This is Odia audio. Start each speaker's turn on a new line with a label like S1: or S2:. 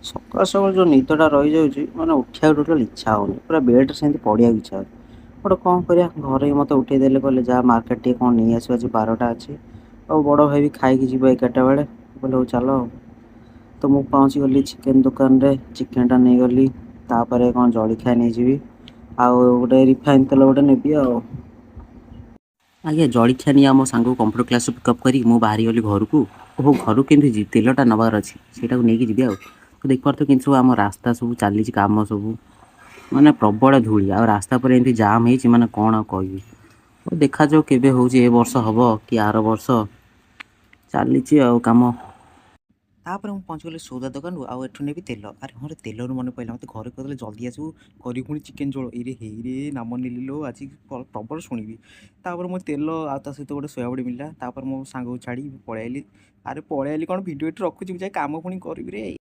S1: ସକାଳୁ ସକାଳୁ ଯେଉଁ ନିଦଟା ରହିଯାଉଛି ମାନେ ଉଠିବାକୁ ଟୋଟାଲ ଇଚ୍ଛା ହେଉନି। ପୁରା ବେଡ଼୍ରେ ସେମିତି ପଡ଼ିବାକୁ ଇଚ୍ଛା ହେଉଛି। ଗୋଟେ କ'ଣ କରିବା, ଘରେ ମୋତେ ଉଠେଇ ଦେଲେ, କହିଲେ ଯା ମାର୍କେଟ ଟିକେ କ'ଣ ନେଇ ଆସିବ, ଆଜି 12ଟା ଅଛି। ଆଉ ବଡ଼ ଭାଇ ବି ଖାଇକି ଯିବ 11ଟା ବେଳେ। କହିଲେ ହଉ ଚାଲ ଆଉ। ତ ମୁଁ ପହଞ୍ଚିଗଲି ଚିକେନ୍ ଦୋକାନରେ, ଚିକେନ୍ଟା ନେଇଗଲି। ତାପରେ କ'ଣ ଜଳଖିଆ ନେଇଯିବି, ଆଉ ଗୋଟେ ରିଫାଇନ୍ ତେଲ ଗୋଟେ ନେବି ଆଉ। ଆଜ୍ଞା ଜଳଖିଆ ନେଇ ଆମ ସାଙ୍ଗକୁ କମ୍ପ୍ୟୁଟର କ୍ଲାସ୍ରୁ ପିକଅପ୍ କରି ମୁଁ ବାହାରିଗଲି ଘରକୁ। ଓହୋ, ଘରକୁ କେମିତି ଯିବି, ତେଲଟା ନେବାର ଅଛି, ସେଇଟାକୁ ନେଇକି ଯିବି ଆଉ। ତ ଦେଖିପାରୁଥିବ କିନ୍ତୁ ସବୁ ଆମ ରାସ୍ତା ସବୁ ଚାଲିଛି କାମ ସବୁ, ମାନେ ପ୍ରବଳ ଧୂଳି, ଆଉ ରାସ୍ତା ପରେ ଏମିତି ଜାମ୍ ହେଇଛି, ମାନେ କ'ଣ ଆଉ କହିବି। ହଉ ଦେଖାଯାଉ କେବେ ହେଉଛି, ଏ ବର୍ଷ ହେବ କି ଆର ବର୍ଷ, ଚାଲିଛି ଆଉ କାମ। ତାପରେ ମୁଁ ପହଞ୍ଚିଗଲି ସଉଦା ଦୋକାନରୁ, ଆଉ ଏଠୁ ନେବି ତେଲ। ଆରେ ହଁ ରେ, ତେଲରୁ ମନେ ପଡ଼ିଲା, ମୋତେ ଘରେ କହିଲେ ଜଲ୍ଦି ଆସିବୁ, କରିବୁ ପୁଣି ଚିକେନ୍ ଝୋଳ। ଏଇରେ ହେଇରେ ନାମ ନେଲିଲୋ, ଆଜି ପ୍ରବଳ ଶୁଣିବି। ତାପରେ ମୁଁ ତେଲ ଆଉ ତା ସହିତ ଗୋଟେ ସୋୟାବଡ଼ି ମିଳିଲା। ତାପରେ ମୋ ସାଙ୍ଗକୁ ଛାଡ଼ି ପଳେଇ ଆଇଲି। ଆରେ ପଳେଇ ଆଇଲି କ'ଣ, ଭିଡ଼ିଓ ଏଠି ରଖୁଛି, ଯାଇ କାମ ପୁଣି କରିବି ରେ।